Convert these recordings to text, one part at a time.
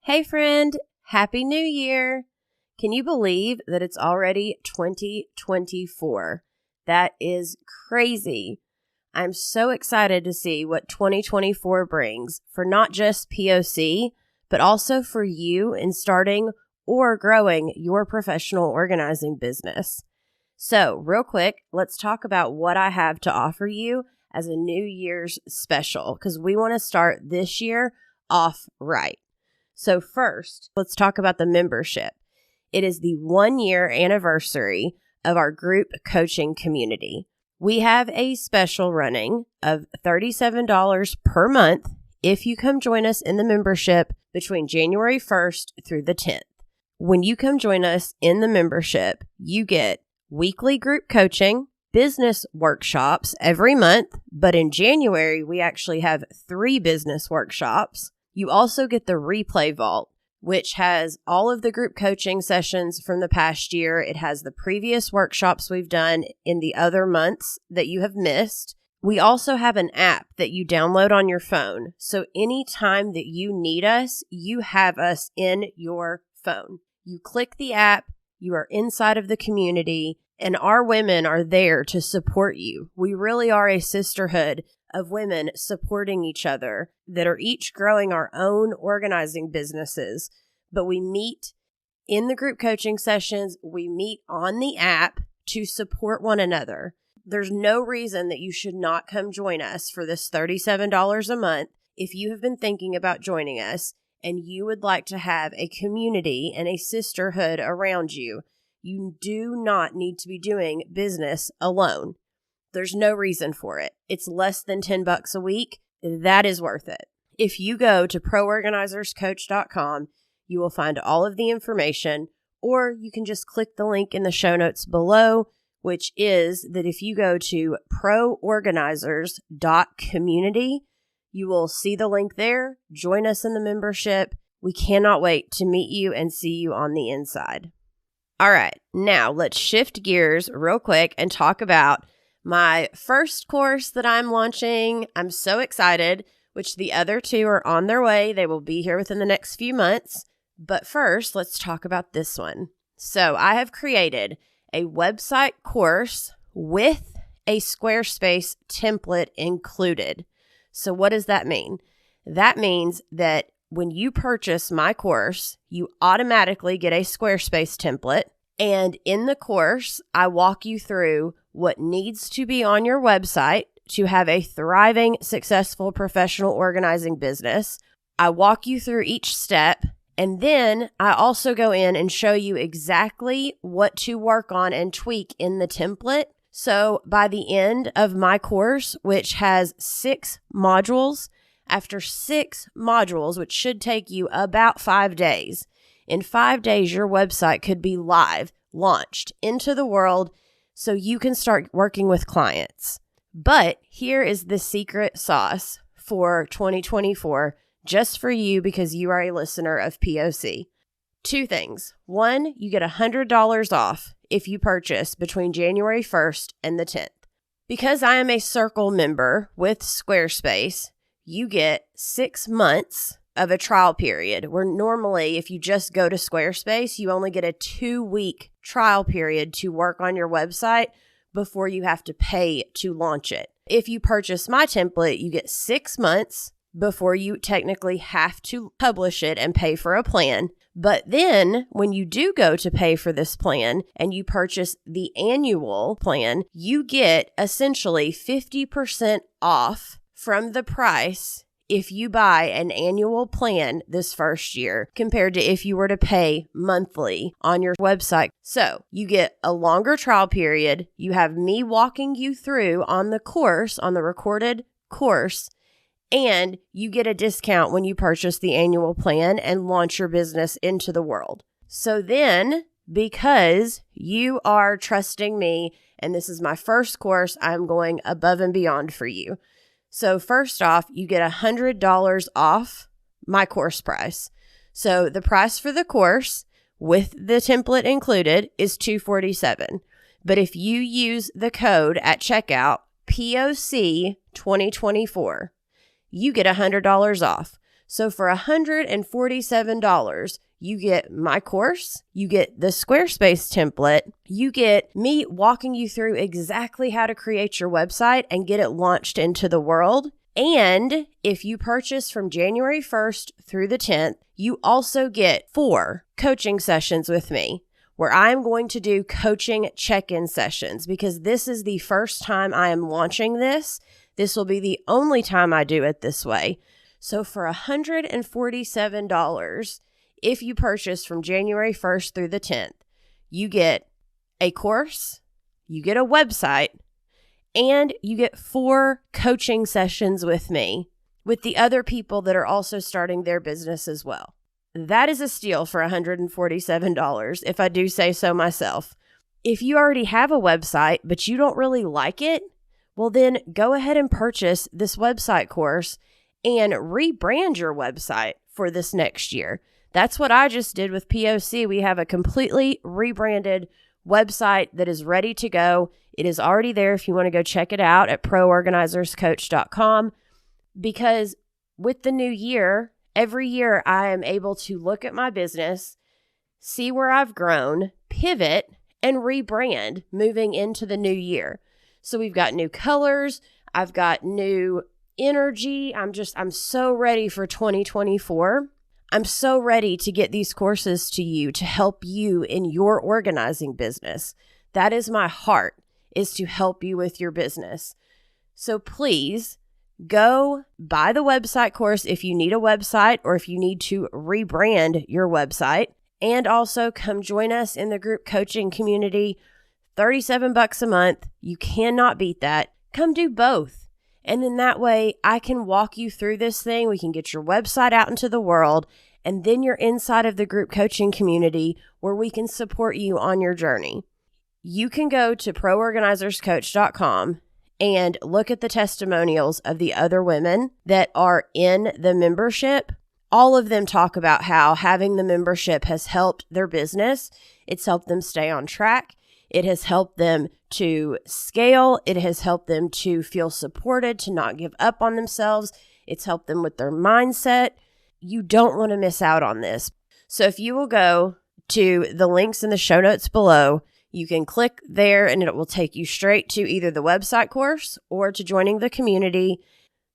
Hey friend, Happy New Year! Can you believe that it's already 2024? That is crazy. I'm so excited to see what 2024 brings for not just POC, but also for you in starting or growing your professional organizing business. So real quick, let's talk about what I have to offer you as a New Year's special, because we want to start this year off right. So first, let's talk about the membership. It is the 1-year anniversary of our group coaching community. We have a special running of $37 per month if you come join us in the membership between January 1st through the 10th. When you come join us in the membership, you get weekly group coaching, business workshops every month, but in January, we actually have 3 business workshops. You also get the replay vault, which has all of the group coaching sessions from the past year. It has the previous workshops we've done in the other months that you have missed. We also have an app that you download on your phone. So anytime that you need us, you have us in your phone. You click the app, you are inside of the community, and our women are there to support you. We really are a sisterhood of women supporting each other that are each growing our own organizing businesses. But we meet in the group coaching sessions. We meet on the app to support one another. There's no reason that you should not come join us for this $37 a month. If you have been thinking about joining us and you would like to have a community and a sisterhood around you, you do not need to be doing business alone. There's no reason for it. It's less than $10 a week. That is worth it. If you go to proorganizerscoach.com, you will find all of the information, or you can just click the link in the show notes below, which is that if you go to proorganizers.community, you will see the link there. Join us in the membership. We cannot wait to meet you and see you on the inside. All right, now let's shift gears real quick and talk about my first course that I'm launching. I'm so excited, which the other 2 are on their way. They will be here within the next few months. But first, let's talk about this one. So I have created a website course with a Squarespace template included. So what does that mean? That means that when you purchase my course, you automatically get a Squarespace template. And in the course, I walk you through what needs to be on your website to have a thriving, successful professional organizing business. I walk you through each step, and then I also go in and show you exactly what to work on and tweak in the template. So by the end of my course, which has 6 modules, after 6 modules, which should take you about 5 days, in 5 days, your website could be live, launched into the world, so you can start working with clients. But here is the secret sauce for 2024, just for you because you are a listener of POC. 2 things. 1, you get $100 off if you purchase between January 1st and the 10th. Because I am a Circle member with Squarespace, you get 6 months of a trial period, where normally if you just go to Squarespace, you only get a 2-week trial period to work on your website before you have to pay to launch it. If you purchase my template, you get 6 months before you technically have to publish it and pay for a plan. But then when you do go to pay for this plan and you purchase the annual plan, you get essentially 50% off from the price if you buy an annual plan this first year compared to if you were to pay monthly on your website. So you get a longer trial period. You have me walking you through on the course, on the recorded course, and you get a discount when you purchase the annual plan and launch your business into the world. So then, because you are trusting me, and this is my first course, I'm going above and beyond for you. So first off, you get $100 off my course price. So the price for the course with the template included is $247. But if you use the code at checkout, POC 2024, you get $100 off. So for $147, you get my course, you get the Squarespace template, you get me walking you through exactly how to create your website and get it launched into the world. And if you purchase from January 1st through the 10th, you also get 4 coaching sessions with me where I'm going to do coaching check-in sessions because this is the first time I am launching this. This will be the only time I do it this way. So for $147, if you purchase from January 1st through the 10th, you get a course, you get a website, and you get 4 coaching sessions with me with the other people that are also starting their business as well. That is a steal for $147, if I do say so myself. If you already have a website, but you don't really like it, well then go ahead and purchase this website course and rebrand your website for this next year. That's what I just did with POC. We have a completely rebranded website that is ready to go. It is already there if you want to go check it out at proorganizerscoach.com. Because with the new year, every year I am able to look at my business, see where I've grown, pivot, and rebrand moving into the new year. So we've got new colors. I've got new energy. I'm so ready for 2024. I'm so ready to get these courses to you to help you in your organizing business. That is my heart, is to help you with your business. So please go buy the website course if you need a website or if you need to rebrand your website. And also come join us in the group coaching community. $37 a month. You cannot beat that. Come do both. And then that way I can walk you through this thing. We can get your website out into the world. And then you're inside of the group coaching community where we can support you on your journey. You can go to proorganizerscoach.com and look at the testimonials of the other women that are in the membership. All of them talk about how having the membership has helped their business. It's helped them stay on track. It has helped them to scale. It has helped them to feel supported, to not give up on themselves. It's helped them with their mindset. You don't want to miss out on this. So if you will go to the links in the show notes below, you can click there and it will take you straight to either the website course or to joining the community.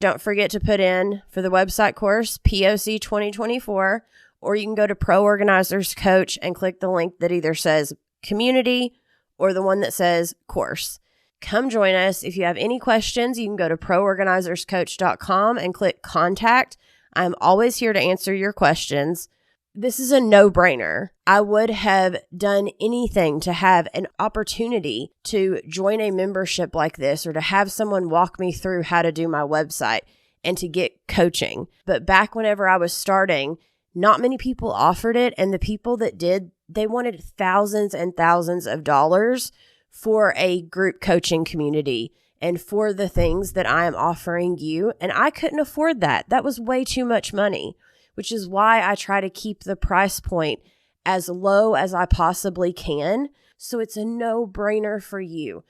Don't forget to put in for the website course, POC 2024, or you can go to Pro Organizers Coach and click the link that either says community or the one that says course. Come join us. If you have any questions, you can go to proorganizerscoach.com and click contact. I'm always here to answer your questions. This is a no-brainer. I would have done anything to have an opportunity to join a membership like this or to have someone walk me through how to do my website and to get coaching. But back whenever I was starting, not many people offered it. And the people that did, they wanted thousands and thousands of dollars for a group coaching community and for the things that I am offering you. And I couldn't afford that. That was way too much money, which is why I try to keep the price point as low as I possibly can. So it's a no-brainer for you.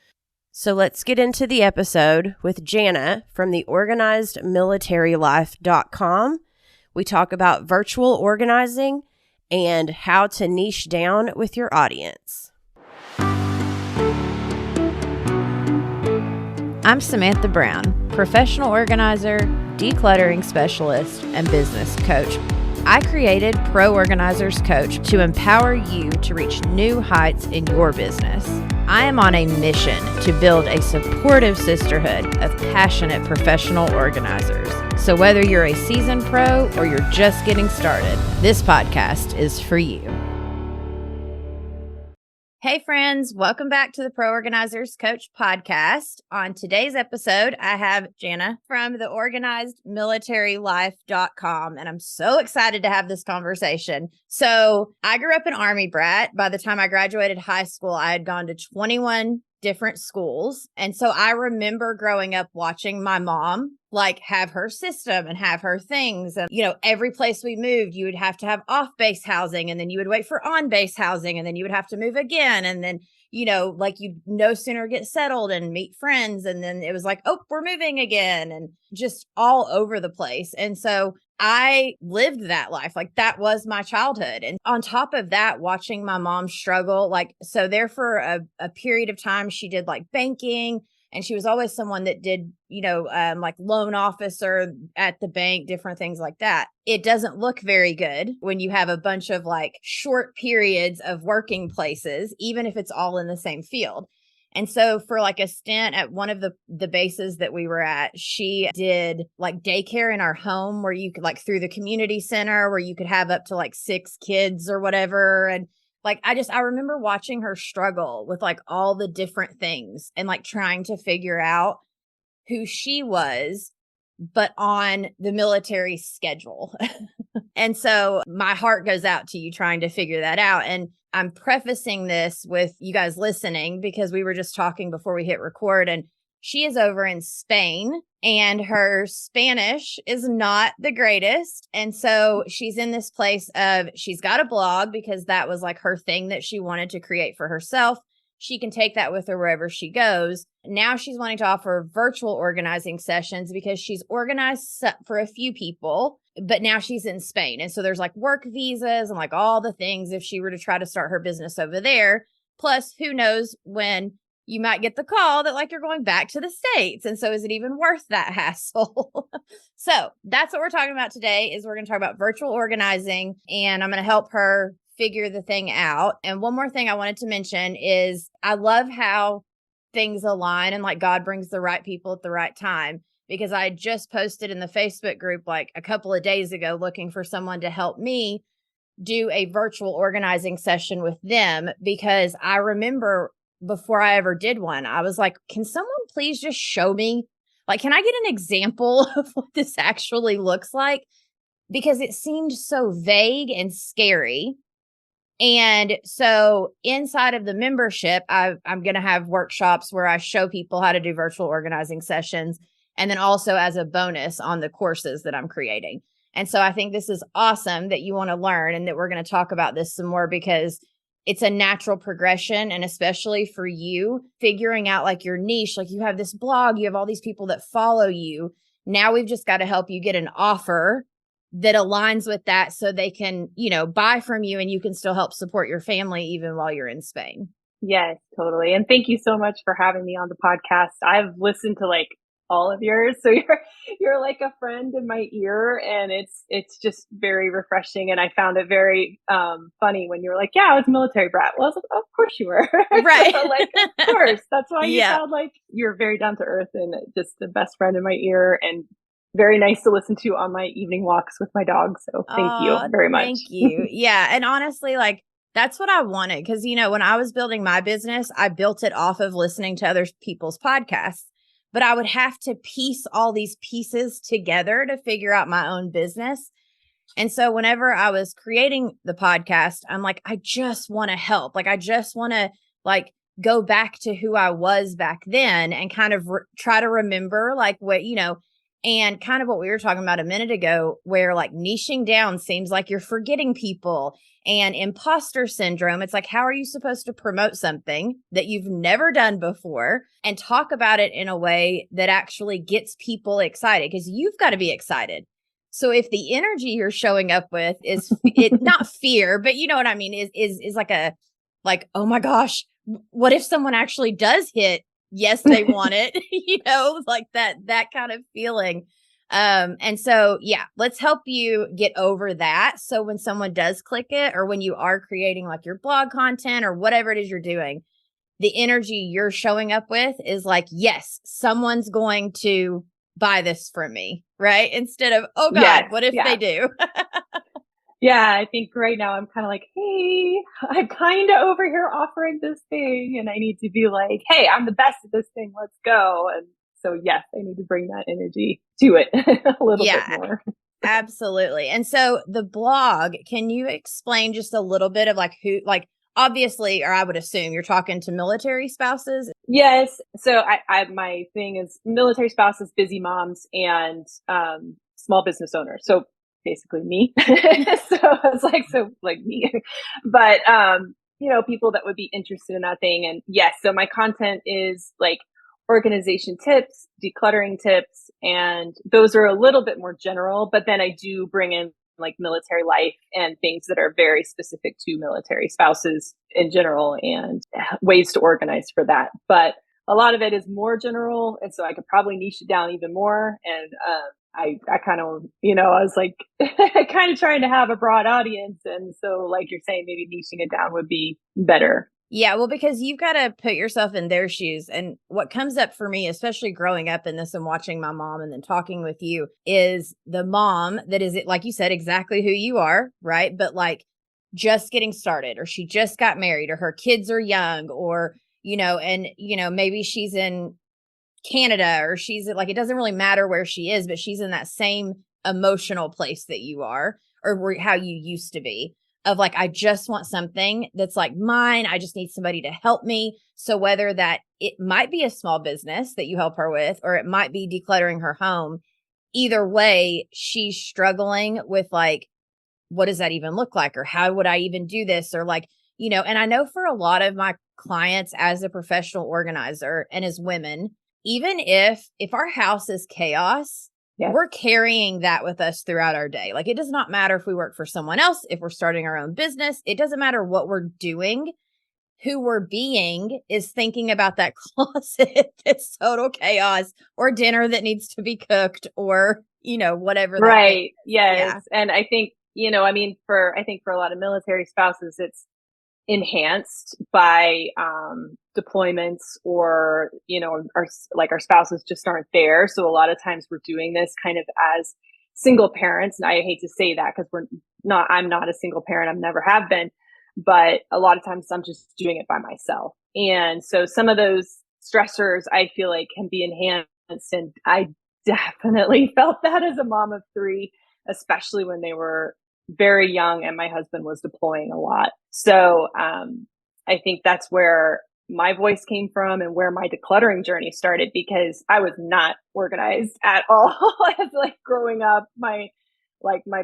So let's get into the episode with Jana from the OrganizedMilitaryLife.com. We talk about virtual organizing and how to niche down with your audience. I'm Samantha Brown, professional organizer, decluttering specialist, and business coach. I created Pro Organizers Coach to empower you to reach new heights in your business. I am on a mission to build a supportive sisterhood of passionate professional organizers. So whether you're a seasoned pro or you're just getting started, this podcast is for you. Hey friends, welcome back to the Pro Organizers Coach podcast. On today's episode, I have Jana from the OrganizedMilitaryLife.com, and I'm so excited to have this conversation. So I grew up an Army brat. By the time I graduated high school, I had gone to 21 different schools. And so I remember growing up watching my mom like have her system and have her things. And, you know, every place we moved, you would have to have off base housing, and then you would wait for on base housing, and then you would have to move again. And then, you know, like you no sooner get settled and meet friends. And then it was like, oh, we're moving again, and just all over the place. And so I lived that life. Like that was my childhood. And on top of that, watching my mom struggle, like, so there for a period of time, she did like banking, and she was always someone that did, you know, like loan officer at the bank, different things like that. It doesn't look very good when you have a bunch of like short periods of working places, even if it's all in the same field. And so for like a stint at one of the bases that we were at, she did like daycare in our home, where you could like through the community center where you could have up to like 6 kids or whatever. And like, I remember watching her struggle with like all the different things and like trying to figure out who she was, but on the military schedule. And so my heart goes out to you trying to figure that out. And I'm prefacing this with you guys listening because we were just talking before we hit record, and she is over in Spain and her Spanish is not the greatest. And so she's in this place of, she's got a blog because that was like her thing that she wanted to create for herself. She can take that with her wherever she goes. Now she's wanting to offer virtual organizing sessions because she's organized for a few people, but now she's in Spain. And so there's like work visas and like all the things if she were to try to start her business over there. Plus, who knows when you might get the call that like you're going back to the States. And so is it even worth that hassle? So that's what we're talking about today is we're going to talk about virtual organizing, and I'm going to help her figure the thing out. And one more thing I wanted to mention is I love how things align and like God brings the right people at the right time, because I just posted in the Facebook group like a couple of days ago looking for someone to help me do a virtual organizing session with them, because I remember before I ever did one, I was like, can someone please just show me? Like, can I get an example of what this actually looks like? Because it seemed so vague and scary. And so inside of the membership, I'm going to have workshops where I show people how to do virtual organizing sessions. And then also as a bonus on the courses that I'm creating. And so I think this is awesome that you want to learn and that we're going to talk about this some more, because it's a natural progression. And especially for you figuring out like your niche, like you have this blog, you have all these people that follow you. Now we've just got to help you get an offer that aligns with that so they can, you know, buy from you and you can still help support your family even while you're in Spain. Yes, totally. And thank you so much for having me on the podcast. I've listened to like all of yours. So you're like a friend in my ear, and it's just very refreshing. And I found it very funny when you were like, yeah, I was a military brat. Well, I was like, oh, of course you were. Right. So, like, of course. That's why you Yeah. sound like you're very down to earth and just the best friend in my ear, and very nice to listen to on my evening walks with my dog. So thank you very much. Thank you. Yeah. And honestly, like that's what I wanted. Cause you know, when I was building my business, I built it off of listening to other people's podcasts, but I would have to piece all these pieces together to figure out my own business. And so whenever I was creating the podcast, I'm like, I just want to help. Like, I just want to like go back to who I was back then and kind of try to remember like what, you know, and kind of what we were talking about a minute ago, where like niching down seems like you're forgetting people, and imposter syndrome. It's like, how are you supposed to promote something that you've never done before and talk about it in a way that actually gets people excited? Because you've got to be excited. So if the energy you're showing up with is it not fear, but you know what I mean, is like a like, oh my gosh, what if someone actually does hit yes, they want it, you know, like that kind of feeling. And so, yeah, let's help you get over that. So when someone does click it, or when you are creating like your blog content or whatever it is you're doing, the energy you're showing up with is like, yes, someone's going to buy this from me, right? Instead of, oh God, yes, what if they do? Yeah, I think right now I'm kind of like, hey, I'm kind of over here offering this thing, and I need to be like, hey, I'm the best at this thing. Let's go. And so, yes, I need to bring that energy to it a little bit more. Absolutely. And so the blog, can you explain just a little bit of like who, like obviously, or I would assume you're talking to military spouses. Yes. So my thing is military spouses, busy moms, and small business owners. So basically me. So it's like me, but people that would be interested in that thing. And yes, so my content is like organization tips, decluttering tips, and those are a little bit more general. But then I do bring in like military life and things that are very specific to military spouses in general and ways to organize for that. But a lot of it is more general. And so I could probably niche it down even more. And I kind of, I was like kind of trying to have a broad audience. And so like you're saying, maybe niching it down would be better. Yeah, well, because you've got to put yourself in their shoes. And what comes up for me, especially growing up in this and watching my mom and then talking with you, is the mom that is, like you said, exactly who you are, right? But like just getting started, or she just got married, or her kids are young, or, maybe she's in Canada, or she's like, it doesn't really matter where she is, but she's in that same emotional place that you are, or how you used to be. Of like, I just want something that's like mine. I just need somebody to help me. So whether that it might be a small business that you help her with, or it might be decluttering her home, either way, she's struggling with like, what does that even look like? Or how would I even do this? Or like, and I know for a lot of my clients as a professional organizer and as women, even if our house is chaos, yeah, we're carrying that with us throughout our day. Like, it does not matter if we work for someone else, if we're starting our own business, it doesn't matter what we're doing. Who we're being is thinking about that closet that's total chaos, or dinner that needs to be cooked, or, whatever. Right. Yes. Yeah. And I think, I think for a lot of military spouses, it's enhanced by deployments, or our spouses just aren't there. So a lot of times we're doing this kind of as single parents, and I hate to say that because I'm not a single parent, I've never have been, but a lot of times I'm just doing it by myself. And so some of those stressors I feel like can be enhanced, and I definitely felt that as a mom of 3, especially when they were very young and my husband was deploying a lot. So I think that's where my voice came from and where my decluttering journey started, because I was not organized at all. As like growing up, my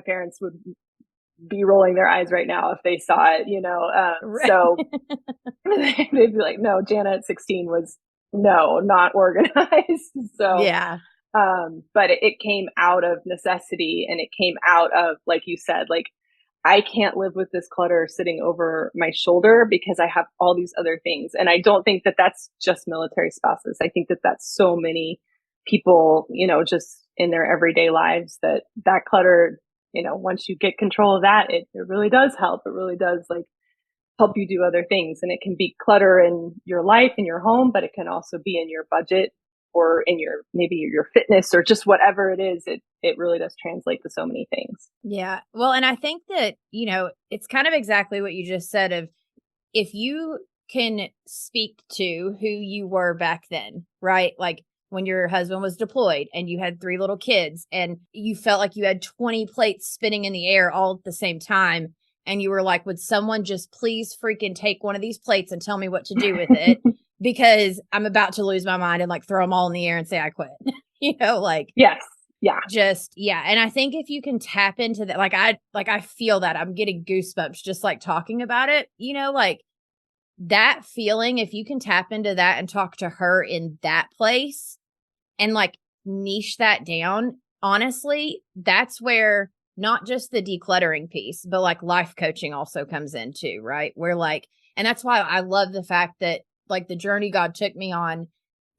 parents would be rolling their eyes right now if they saw it, right. So they'd be like, no, Jana at 16 was not organized. So yeah. But it came out of necessity, and it came out of, like you said, like, I can't live with this clutter sitting over my shoulder because I have all these other things. And I don't think that that's just military spouses. I think that that's so many people, just in their everyday lives, that clutter, once you get control of that, it really does help. It really does like help you do other things. And it can be clutter in your life, in your home, but it can also be in your budget, or in maybe your fitness, or just whatever it is. It really does translate to so many things. Yeah. Well, and I think that, it's kind of exactly what you just said, of if you can speak to who you were back then, right? Like when your husband was deployed and you had 3 little kids and you felt like you had 20 plates spinning in the air all at the same time. And you were like, would someone just please freaking take one of these plates and tell me what to do with it? Because I'm about to lose my mind and like throw them all in the air and say I quit. Yes. Yeah. Just, yeah. And I think if you can tap into that, I feel that I'm getting goosebumps just like talking about it, like that feeling, if you can tap into that and talk to her in that place and like niche that down, honestly, that's where not just the decluttering piece, but like life coaching also comes in too, right? Where like, and that's why I love the fact that like the journey God took me on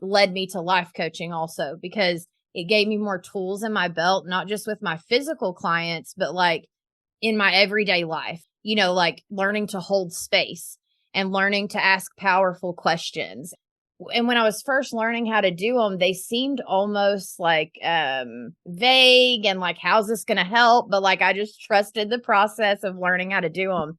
led me to life coaching also, because it gave me more tools in my belt, not just with my physical clients, but like in my everyday life, like learning to hold space and learning to ask powerful questions. And when I was first learning how to do them, they seemed almost like vague and like, how's this going to help? But like, I just trusted the process of learning how to do them.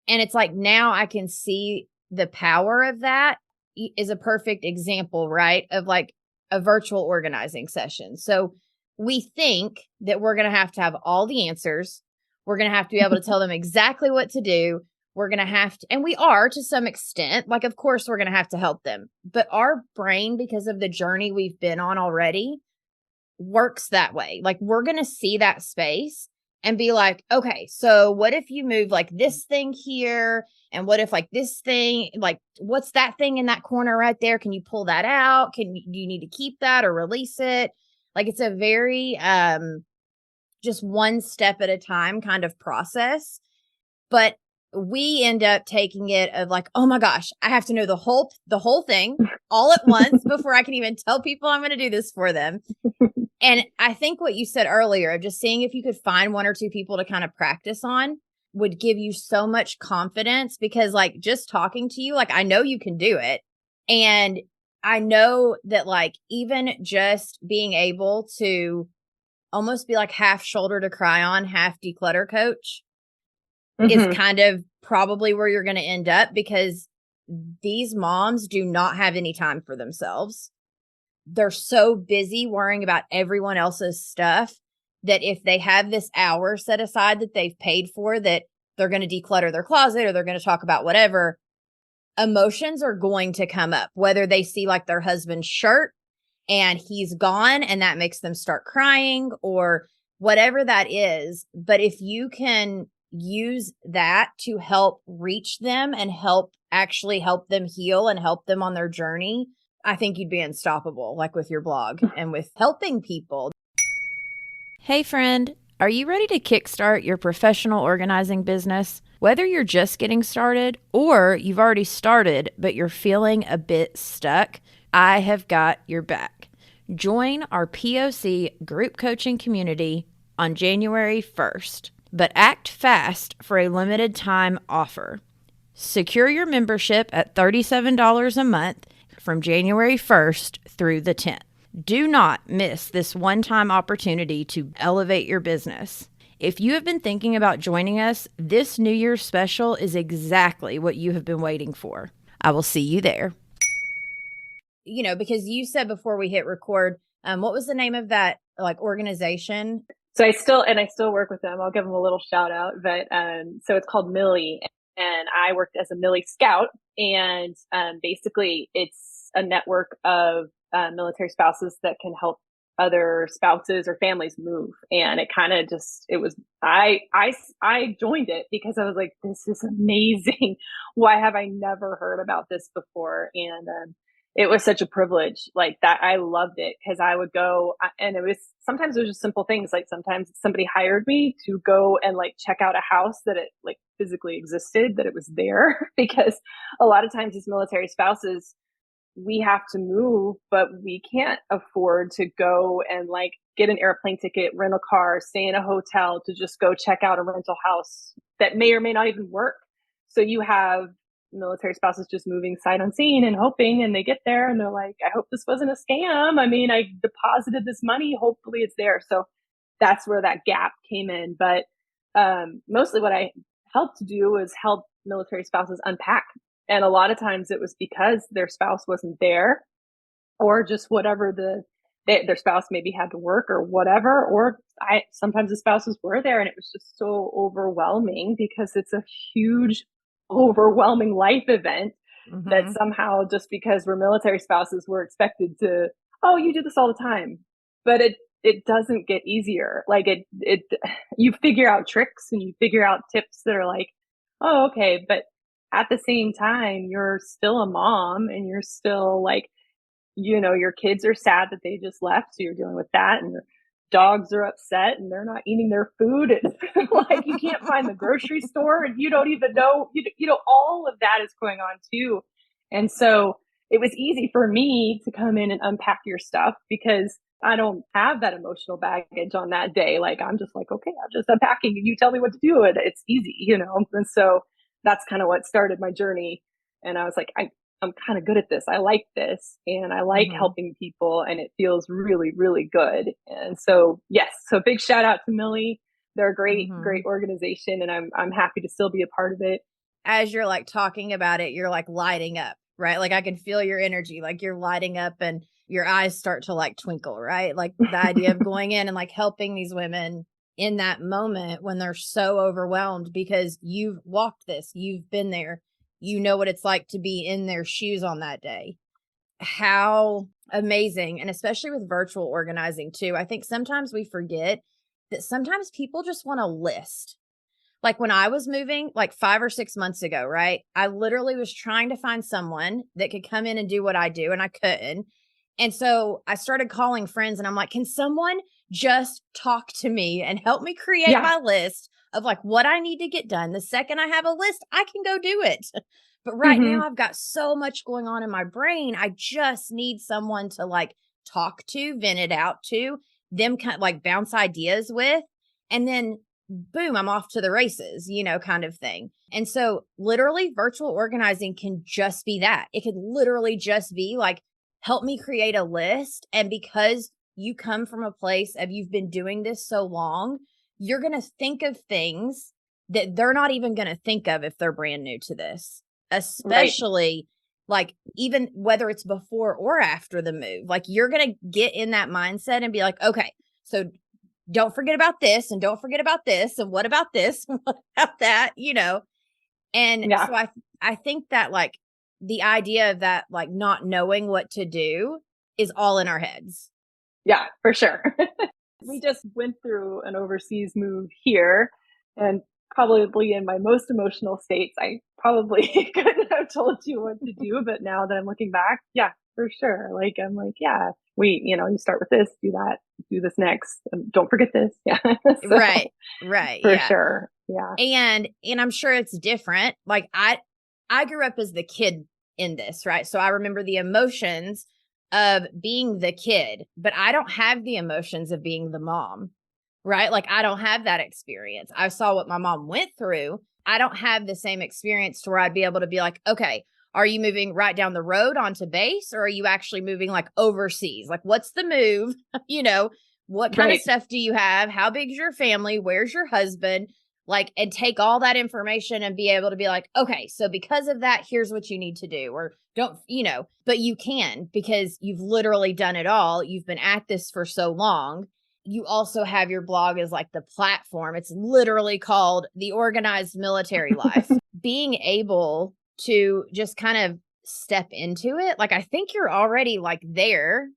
And it's like, now I can see the power of that is a perfect example, right? Of like a virtual organizing session. So we think that we're going to have all the answers. We're going to have to be able to tell them exactly what to do. we're going to have to, and we are to some extent, like, of course, we're going to have to help them. But our brain, because of the journey we've been on already, works that way. Like, we're going to see that space and be like, okay, so what if you move like this thing here? And what if like this thing, like, what's that thing in that corner right there? Can you pull that out? Do you need to keep that or release it? Like, it's a very, just one step at a time kind of process. But we end up taking it of like, oh my gosh, I have to know the whole thing all at once before I can even tell people I'm going to do this for them. And I think what you said earlier of just seeing if you could find one or two people to kind of practice on would give you so much confidence, because like, just talking to you, like, I know you can do it. And I know that, like, even just being able to almost be like half shoulder to cry on, half declutter coach is kind of probably where you're going to end up, because these moms do not have any time for themselves. They're so busy worrying about everyone else's stuff that if they have this hour set aside that they've paid for, that they're going to declutter their closet or they're going to talk about whatever, emotions are going to come up, whether they see like their husband's shirt and he's gone and that makes them start crying or whatever that is. But if you can use that to help reach them and actually help them heal and help them on their journey, I think you'd be unstoppable, like with your blog and with helping people. Hey friend, are you ready to kickstart your professional organizing business? Whether you're just getting started or you've already started but you're feeling a bit stuck, I have got your back. Join our POC group coaching community on January 1st, but act fast for a limited time offer. Secure your membership at $37 a month from January 1st through the 10th. Do not miss this one-time opportunity to elevate your business. If you have been thinking about joining us, this New Year's special is exactly what you have been waiting for. I will see you there. You know, because you said before we hit record, what was the name of that like organization? So I still work with them. I'll give them a little shout out, but so it's called Millie, and I worked as a Millie Scout, and basically it's a network of military spouses that can help other spouses or families move. And it kind of I joined it because I was like, this is amazing. Why have I never heard about this before? And it was such a privilege like that. I loved it because I would go, and sometimes it was just simple things. Like sometimes somebody hired me to go and like check out a house that it like physically existed, that it was there, because a lot of times these military spouses, we have to move, but we can't afford to go and like get an airplane ticket, rent a car, stay in a hotel to just go check out a rental house that may or may not even work. So you have military spouses just moving sight unseen and hoping, and they get there and they're like, I hope this wasn't a scam. I mean, I deposited this money, hopefully it's there. So that's where that gap came in. But mostly what I helped to do was help military spouses unpack. And a lot of times it was because their spouse wasn't there, or just whatever their spouse maybe had to work or whatever, or sometimes the spouses were there, and it was just so overwhelming because it's a huge, overwhelming life event that somehow, just because we're military spouses, we're expected to, oh, you do this all the time. But it doesn't get easier. Like you figure out tricks and you figure out tips that are like, oh, okay, but at the same time, you're still a mom, and you're still like, you know, your kids are sad that they just left. So you're dealing with that, and your dogs are upset and they're not eating their food. And like, you can't find the grocery store, and you don't even know, you know, all of that is going on too. And so it was easy for me to come in and unpack your stuff because I don't have that emotional baggage on that day. Like, I'm just like, okay, I'm just unpacking and you tell me what to do. And it's easy, you know? And so that's kind of what started my journey. And I was like, I'm kind of good at this. I like this, and I like helping people, and it feels really, really good. And so, yes, so big shout out to Millie. They're a great organization, and I'm happy to still be a part of it. As you're like talking about it, you're like lighting up, right? Like I can feel your energy, like you're lighting up and your eyes start to like twinkle, right? Like the idea of going in and like helping these women in that moment when they're so overwhelmed because you've walked this, you've been there, you know what it's like to be in their shoes on that day. How amazing. And especially with virtual organizing too. I think sometimes we forget that sometimes people just want a list. Like when I was moving like 5 or 6 months ago, right? I literally was trying to find someone that could come in and do what I do, and I couldn't. And so I started calling friends and I'm like, can someone just talk to me and help me create Yeah. my list of like what I need to get done? The second I have a list, I can go do it. But right now I've got so much going on in my brain. I just need someone to like talk to, vent it out to, them kind of like bounce ideas with, and then boom, I'm off to the races, kind of thing. And so literally virtual organizing can just be that. It could literally just be like, help me create a list. And because you come from a place of you've been doing this so long, you're going to think of things that they're not even going to think of if they're brand new to this, especially like even whether it's before or after the move. Like you're going to get in that mindset and be like, okay, so don't forget about this and don't forget about this. And what about this? What about that? And so I think that like the idea of that, like not knowing what to do is all in our heads. Yeah, for sure. We just went through an overseas move here, and probably in my most emotional states, I probably couldn't have told you what to do. But now that I'm looking back, yeah, for sure. Like, I'm like, yeah, you start with this, do that, do this next, and don't forget this. Yeah. So, right. For sure. Yeah. And I'm sure it's different. Like I grew up as the kid in this, right? So I remember the emotions of being the kid, but I don't have the emotions of being the mom, right? Like I don't have that experience. I saw what my mom went through. I don't have the same experience to where I'd be able to be like, okay, are you moving right down the road onto base, or are you actually moving like overseas? Like what's the move? What kind of stuff do you have? How big's your family? Where's your husband? Like, and take all that information and be able to be like, okay, so because of that, here's what you need to do. Or don't, but you can, because you've literally done it all. You've been at this for so long. You also have your blog as like the platform. It's literally called The Organized Military Life. Being able to just kind of step into it, like I think you're already like there.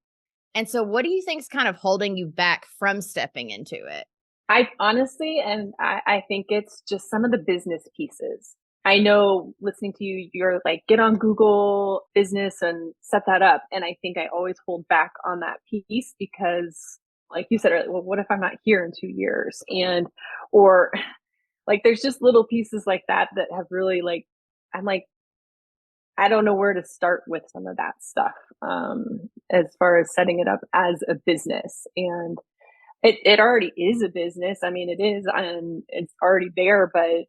And so what do you think is kind of holding you back from stepping into it? I honestly, and I think it's just some of the business pieces. I know listening to you, you're like, get on Google Business and set that up. And I think I always hold back on that piece because like you said earlier, well, what if I'm not here in 2 years? Or like, there's just little pieces like that have really like, I'm like, I don't know where to start with some of that stuff, as far as setting it up as a business. And it already is a business. I mean, it is, and it's already there, but,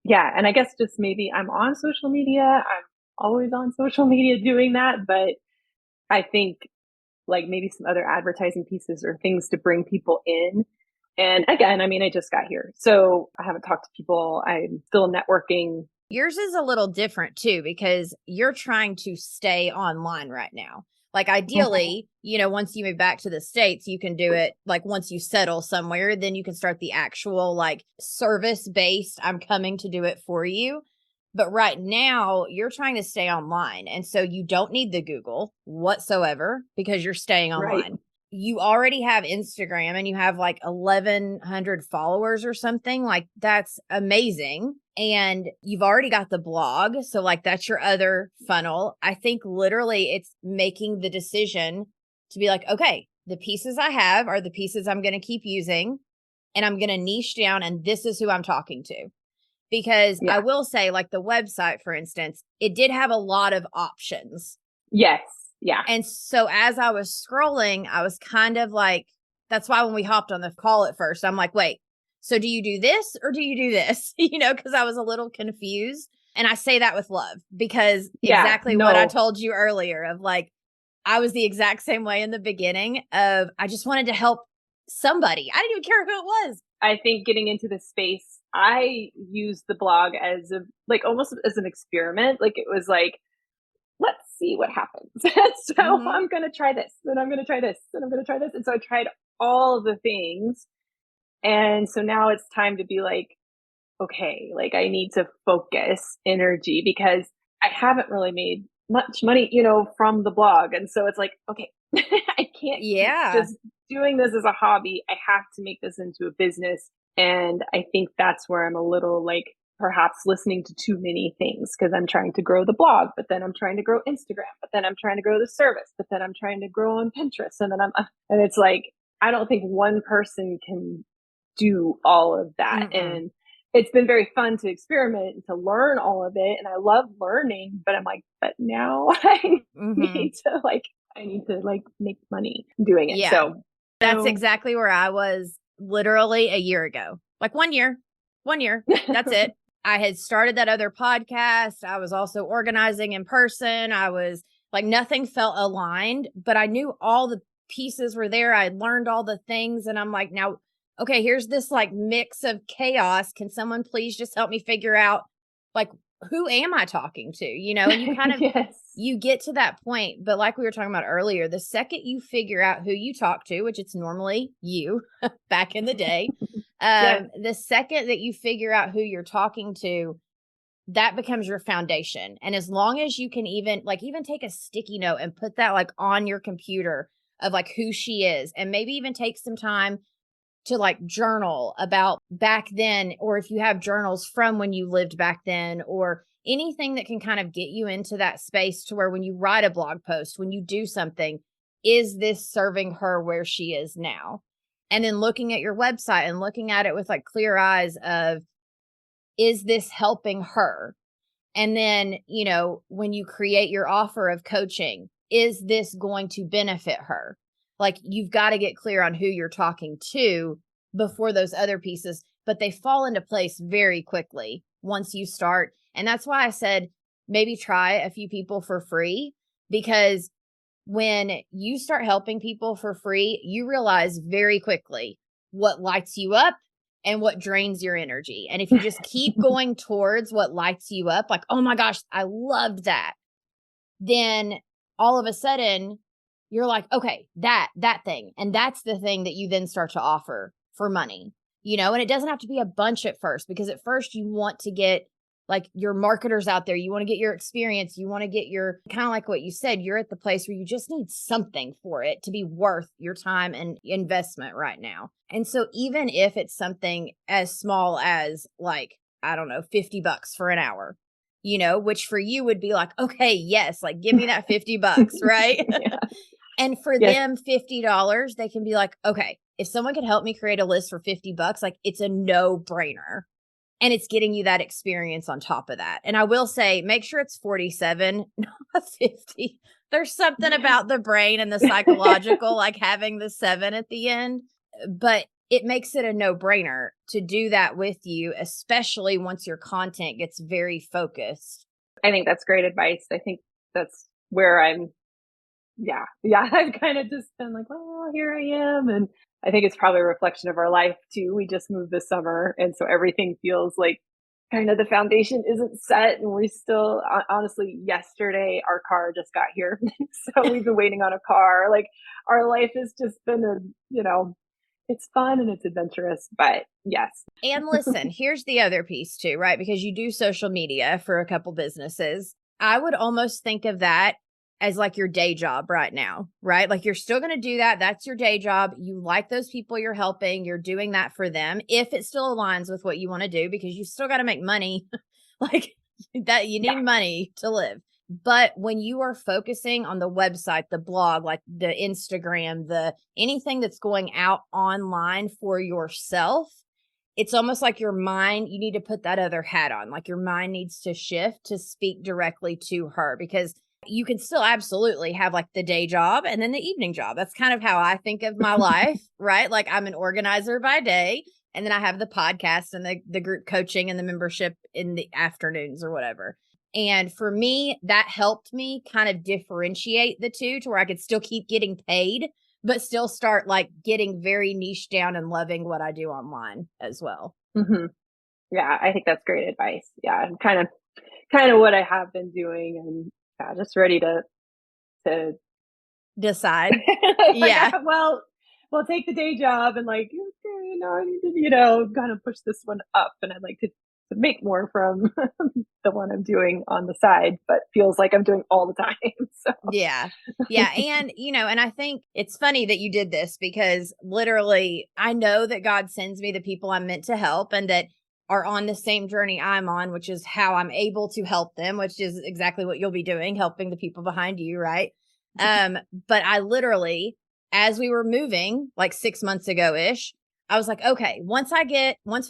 yeah. And I guess just maybe I'm on social media. I'm always on social media doing that, but I think like maybe some other advertising pieces or things to bring people in. And again, I mean, I just got here, so I haven't talked to people. I'm still networking. Yours is a little different too, because you're trying to stay online right now. Like ideally, once you move back to the States, you can do it like once you settle somewhere, then you can start the actual like service based, I'm coming to do it for you. But right now you're trying to stay online. And so you don't need the Google whatsoever because you're staying online. Right. You already have Instagram and you have like 1,100 followers or something. Like that's amazing. And you've already got the blog. So like that's your other funnel. I think literally it's making the decision to be like, okay, the pieces I have are the pieces I'm going to keep using, and I'm going to niche down, and this is who I'm talking to. Because I will say, like the website, for instance, it did have a lot of options. Yes. Yeah. And so as I was scrolling, I was kind of like, that's why when we hopped on the call at first, I'm like, wait, so do you do this or do you do this? Because I was a little confused. And I say that with love, because what I told you earlier of like, I was the exact same way in the beginning of, I just wanted to help somebody. I didn't even care who it was. I think getting into this space, I used the blog as almost as an experiment. Like it was like, let's see what happens. So I'm going to try this, and I'm going to try this, and I'm going to try this. And so I tried all of the things. And so now it's time to be like, okay, like I need to focus energy because I haven't really made much money, from the blog. And so it's like, okay, I can't keep Yeah. just doing this as a hobby. I have to make this into a business. And I think that's where I'm a little like perhaps listening to too many things because I'm trying to grow the blog, but then I'm trying to grow Instagram, but then I'm trying to grow the service, but then I'm trying to grow on Pinterest. And then and it's like, I don't think one person can do all of that. Mm-mm. And it's been very fun to experiment and to learn all of it. And I love learning, but I'm like, but now I need to make money doing it. Yeah. So That's exactly where I was literally a year ago. Like 1 year. That's it. I had started that other podcast. I was also organizing in person. I was like, nothing felt aligned, but I knew all the pieces were there. I learned all the things. And I'm like, now, okay, here's this like mix of chaos. Can someone please just help me figure out like, who am I talking to? And you kind of, yes. you get to that point. But like we were talking about earlier, the second you figure out who you talk to, which it's normally you back in the day, Yes. the second that you figure out who you're talking to, that becomes your foundation. And as long as you can even take a sticky note and put that like on your computer of like who she is, and maybe even take some time to like journal about back then, or if you have journals from when you lived back then, or anything that can kind of get you into that space to where when you write a blog post, when you do something, is this serving her where she is now? And then looking at your website and looking at it with like clear eyes of, is this helping her? And then, when you create your offer of coaching, is this going to benefit her? Like, you've got to get clear on who you're talking to before those other pieces, but they fall into place very quickly once you start. And that's why I said, maybe try a few people for free, because when you start helping people for free, you realize very quickly what lights you up and what drains your energy. And if you just keep going towards what lights you up, like, oh my gosh, I loved that, then all of a sudden you're like, okay, that thing. And that's the thing that you then start to offer for money, and it doesn't have to be a bunch at first, because at first you want to get like your marketers out there. You want to get your experience. You want to get your, kind of like what you said, you're at the place where you just need something for it to be worth your time and investment right now. And so even if it's something as small as like, I don't know, $50 for an hour, which for you would be like, okay, yes, like give me that $50, right? Yeah. And for them, $50, they can be like, okay, if someone could help me create a list for $50, like it's a no-brainer. And it's getting you that experience on top of that. And I will say, make sure it's 47, not 50. There's something about the brain and the psychological, like having the 7 at the end, but it makes it a no-brainer to do that with you, especially once your content gets very focused. I think that's great advice. I think that's where I'm, I've kind of just been like, well, here I am. And I think it's probably a reflection of our life too. We just moved this summer. And so everything feels like kind of the foundation isn't set. And we still, honestly, yesterday, our car just got here. So we've been waiting on a car. Like our life has just been it's fun and it's adventurous, but yes. And listen, here's the other piece too, right? Because you do social media for a couple businesses. I would almost think of that as like your day job right now, right? Like you're still going to do that. That's your day job. You like those people you're helping. You're doing that for them. If it still aligns with what you want to do, because you still got to make money, like that, you need money to live. But when you are focusing on the website, the blog, like the Instagram, anything that's going out online for yourself, it's almost like your mind, you need to put that other hat on. Like your mind needs to shift to speak directly to her, because you can still absolutely have like the day job and then the evening job. That's kind of how I think of my life, right? Like I'm an organizer by day, and then I have the podcast and the group coaching and the membership in the afternoons or whatever. And for me, that helped me kind of differentiate the two to where I could still keep getting paid, but still start like getting very niche down and loving what I do online as well. Mm-hmm. Yeah, I think that's great advice. Yeah, I'm kind of what I have been doing, and just ready to decide. Like, well, take the day job and like, okay, now I need to, kind of push this one up, and I'd like to make more from the one I'm doing on the side, but feels like I'm doing all the time. So Yeah. Yeah. And, and I think it's funny that you did this because literally I know that God sends me the people I'm meant to help and that are on the same journey I'm on, which is how I'm able to help them, which is exactly what you'll be doing, helping the people behind you. Right. But I literally, as we were moving like 6 months ago ish, I was like, okay, once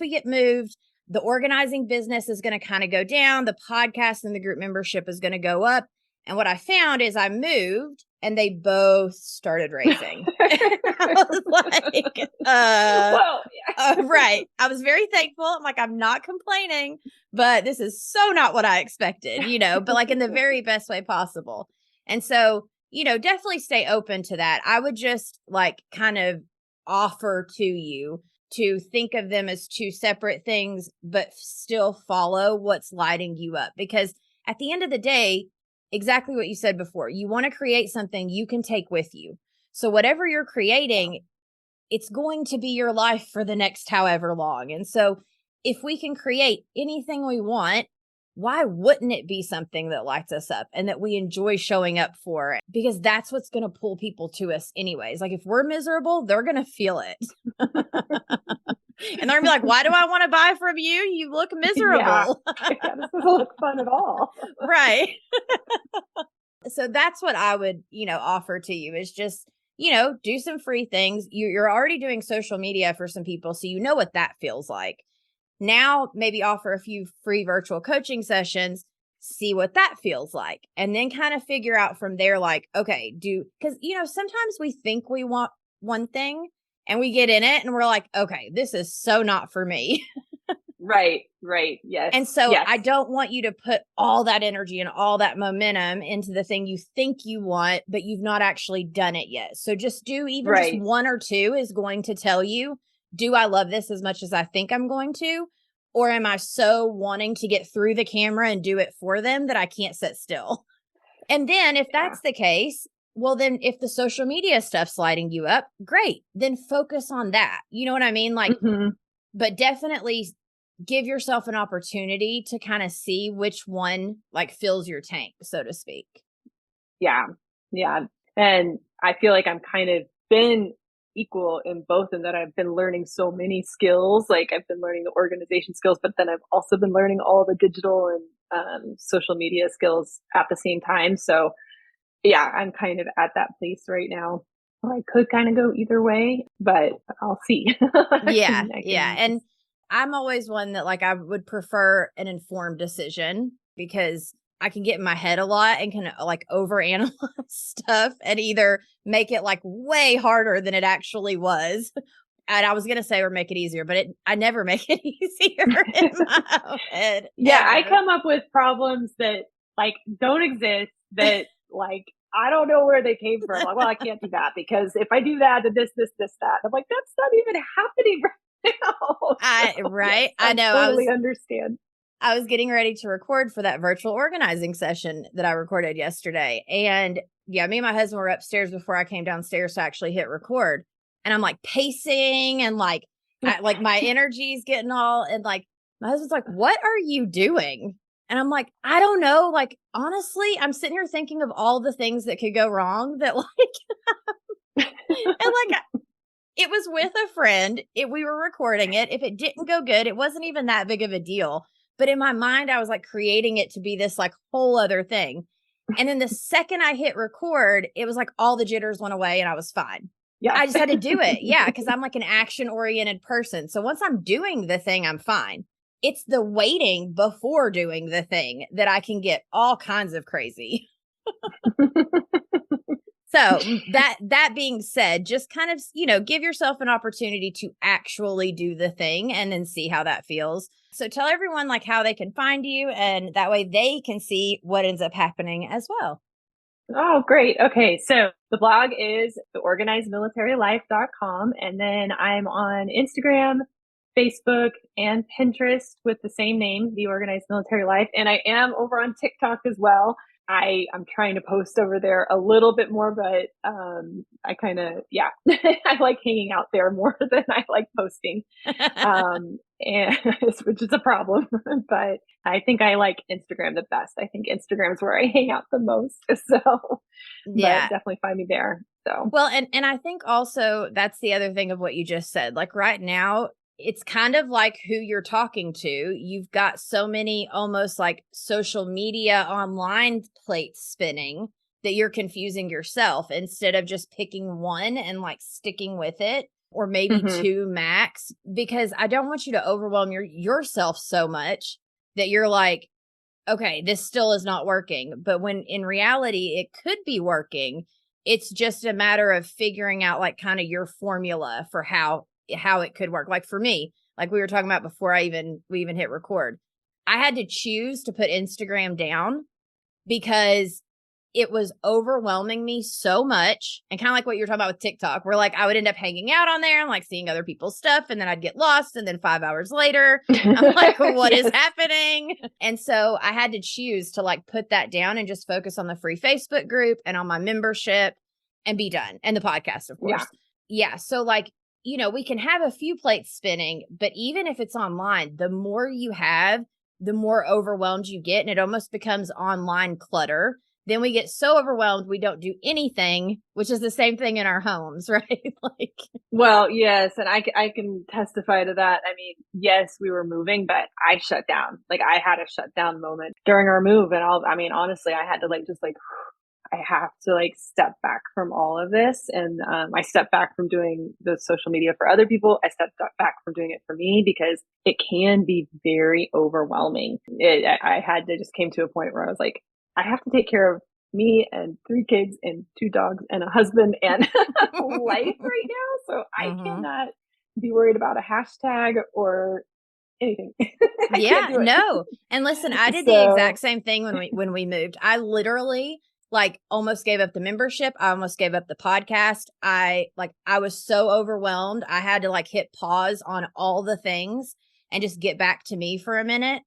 we get moved, the organizing business is going to kind of go down. The podcast and the group membership is going to go up. And what I found is I moved and they both started raising. I was like, well, yeah. right. I was very thankful. I'm like, I'm not complaining, but this is so not what I expected, but like in the very best way possible. And so, definitely stay open to that. I would just like kind of offer to you to think of them as two separate things, but still follow what's lighting you up. Because at the end of the day, exactly what you said before, you want to create something you can take with you. So whatever you're creating, it's going to be your life for the next however long. And so if we can create anything we want, why wouldn't it be something that lights us up and that we enjoy showing up for? Because that's what's going to pull people to us anyways. Like if we're miserable, they're going to feel it. And they're going to be like, why do I want to buy from you? You look miserable. Yeah, this doesn't look fun at all. Right. So that's what I would, offer to you is just, do some free things. You're already doing social media for some people. So you know what that feels like. Now, maybe offer a few free virtual coaching sessions, see what that feels like, and then kind of figure out from there, like, okay, because, sometimes we think we want one thing and we get in it and we're like, okay, this is so not for me. Right. Yes. And so yes. I don't want you to put all that energy and all that momentum into the thing you think you want, but you've not actually done it yet. So just do even just one or two is going to tell you, do I love this as much as I think I'm going to? Or am I so wanting to get through the camera and do it for them that I can't sit still? And then if that's the case, well, then if the social media stuff's lighting you up, great. Then focus on that. You know what I mean? Like, but definitely give yourself an opportunity to kind of see which one like fills your tank, so to speak. Yeah. And I feel like I'm kind of been equal in both, and that I've been learning so many skills. Like I've been learning the organization skills, but then I've also been learning all the digital and social media skills at the same time. So yeah, I'm kind of at that place right now where I could kind of go either way, but I'll see. Yeah. And I'm always one that like I would prefer an informed decision because I can get in my head a lot and can like overanalyze stuff and either make it like way harder than it actually was. And I was going to say, or make it easier, but I never make it easier in my head. Yeah. Ever. I come up with problems that like don't exist, that like, I don't know where they came from. Like, well, I can't do that because if I do that, then this, that. I'm like, that's not even happening right now. Right. Yes, I know. Totally understand. I was getting ready to record for that virtual organizing session that I recorded yesterday. And yeah, me and my husband were upstairs before I came downstairs to actually hit record. And I'm like pacing and like my energy's getting all, and like my husband's like, what are you doing? And I'm like, I don't know. Like, honestly, I'm sitting here thinking of all the things that could go wrong that like, and like, it was with a friend. We were recording it. If it didn't go good, it wasn't even that big of a deal. But in my mind, I was like creating it to be this like whole other thing. And then the second I hit record, it was like all the jitters went away and I was fine. Yeah. I just had to do it. Yeah. Cause I'm like an action oriented person. So once I'm doing the thing, I'm fine. It's the waiting before doing the thing that I can get all kinds of crazy. So that being said, just kind of, give yourself an opportunity to actually do the thing and then see how that feels. So tell everyone like how they can find you, and that way they can see what ends up happening as well. Oh, great. Okay. So the blog is theorganizedmilitarylife.com. And then I'm on Instagram, Facebook, and Pinterest with the same name, The Organized Military Life. And I am over on TikTok as well. I'm trying to post over there a little bit more, but I kind of, yeah, I like hanging out there more than I like posting, and which is a problem. But I think I like Instagram the best. I think Instagram is where I hang out the most. So, but Yeah. definitely find me there. So, Well, and I think also that's the other thing of what you just said. Like right now, it's kind of like who you're talking to. You've got so many almost like social media online plates spinning that you're confusing yourself instead of just picking one and like sticking with it, or maybe mhm. two max, because I don't want you to overwhelm yourself so much that you're like, okay, this still is not working. But when in reality, it could be working. It's just a matter of figuring out like kind of your formula for how it could work. Like for me, like we were talking about before we even hit record, I had to choose to put Instagram down because it was overwhelming me so much. And kind of like what you're talking about with TikTok, where like I would end up hanging out on there and like seeing other people's stuff, and then I'd get lost. And then 5 hours later, I'm like, what is Yes. happening? And so I had to choose to like put that down and just focus on the free Facebook group and on my membership and be done. And the podcast, of course. Yeah. So like, we can have a few plates spinning, but even if it's online, the more you have, the more overwhelmed you get. And it almost becomes online clutter. Then we get so overwhelmed, we don't do anything, which is the same thing in our homes, right? Like, Well, yes, and I can testify to that. I mean, yes, we were moving, but I shut down. Like I had a shutdown moment during our move, and I mean, honestly, I had to like just like I have to like step back from all of this, and I stepped back from doing the social media for other people. I stepped back from doing it for me because it can be very overwhelming. I had to just came to a point where I was like, I have to take care of me and 3 kids and 2 dogs and a husband and life right now. So I Mhm. cannot be worried about a hashtag or anything. I Yeah, can't do it. no. And listen, I did the So exact same thing when we moved. I literally like almost gave up the membership. I almost gave up the podcast. I was so overwhelmed. I had to like hit pause on all the things and just get back to me for a minute.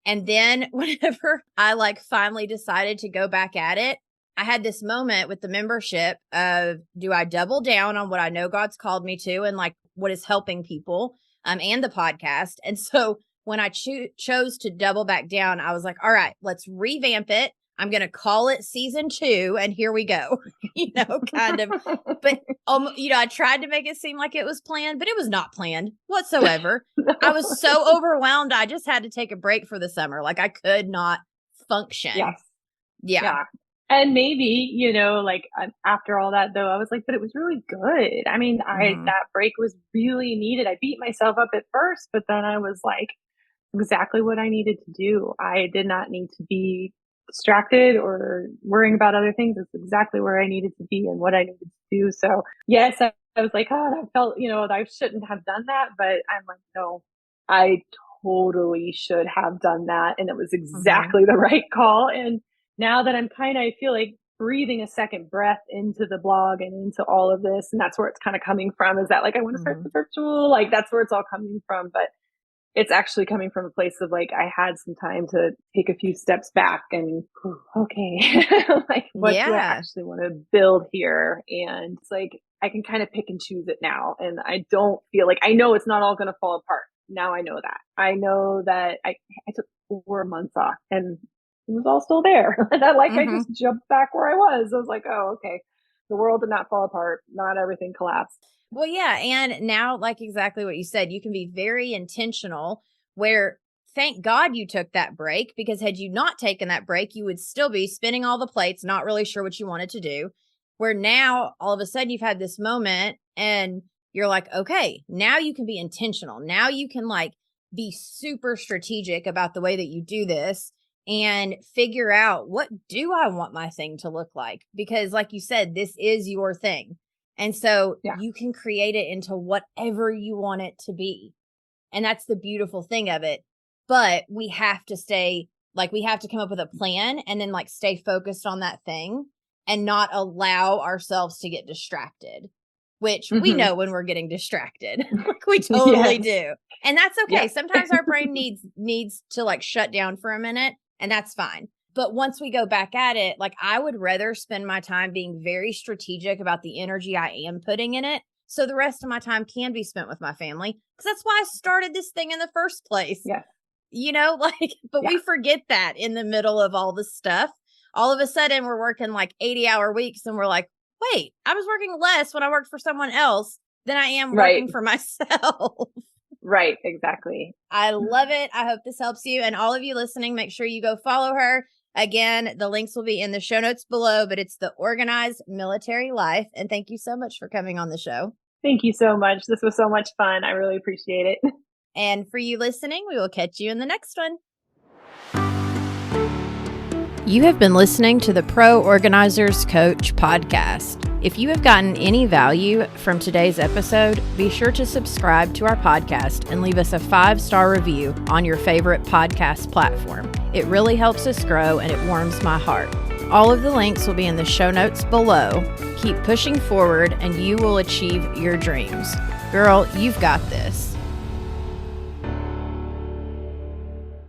And then whenever I like finally decided to go back at it, I had this moment with the membership of, do I double down on what I know God's called me to and like what is helping people and the podcast? And so when I chose to double back down, I was like, all right, let's revamp it. I'm going to call it season 2 and here we go, kind of. But, I tried to make it seem like it was planned, but it was not planned whatsoever. I was so overwhelmed. I just had to take a break for the summer. Like I could not function. Yes. Yeah. Yeah. And maybe, like after all that though, I was like, but it was really good. I mean, Mhm. that break was really needed. I beat myself up at first, but then I was like, exactly what I needed to do. I did not need to be distracted or worrying about other things. It's exactly where I needed to be and what I needed to do. So yes, I was like, oh, I felt, I shouldn't have done that. But I'm like, no, I totally should have done that. And it was exactly the right call. And now that I feel like breathing a second breath into the blog and into all of this. And that's where it's kind of coming from, is that like, I want to start the virtual, like that's where it's all coming from. But it's actually coming from a place of like, I had some time to take a few steps back and okay, like what do I actually want to build here? And it's like, I can kind of pick and choose it now. And I don't feel like, I know it's not all going to fall apart. Now I know that. I know that I took 4 months off and it was all still there. I just jumped back where I was. I was like, oh, okay. The world did not fall apart. Not everything collapsed. Well, yeah. And now, like exactly what you said, you can be very intentional where thank God you took that break, because had you not taken that break, you would still be spinning all the plates, not really sure what you wanted to do. Where now all of a sudden you've had this moment and you're like, okay, now you can be intentional. Now you can like be super strategic about the way that you do this and figure out, what do I want my thing to look like? Because like you said, this is your thing. And so you can create it into whatever you want it to be. And that's the beautiful thing of it. But we have to we have to come up with a plan and then like stay focused on that thing and not allow ourselves to get distracted, which we know when we're getting distracted. We totally do. And that's okay. Sometimes our brain needs to like shut down for a minute, and that's fine. But once we go back at it, like I would rather spend my time being very strategic about the energy I am putting in it. So the rest of my time can be spent with my family. Because that's why I started this thing in the first place. Yeah. You know, like, but we forget that in the middle of all this stuff. All of a sudden we're working like 80-hour weeks and we're like, wait, I was working less when I worked for someone else than I am working for myself. Right, exactly. I love it. I hope this helps you. And all of you listening, make sure you go follow her. Again, the links will be in the show notes below, but it's The Organized Military Life. And thank you so much for coming on the show. Thank you so much. This was so much fun. I really appreciate it. And for you listening, we will catch you in the next one. You have been listening to the Pro Organizers Coach podcast. If you have gotten any value from today's episode, be sure to subscribe to our podcast and leave us a 5-star review on your favorite podcast platform. It really helps us grow and it warms my heart. All of the links will be in the show notes below. Keep pushing forward and you will achieve your dreams. Girl, you've got this.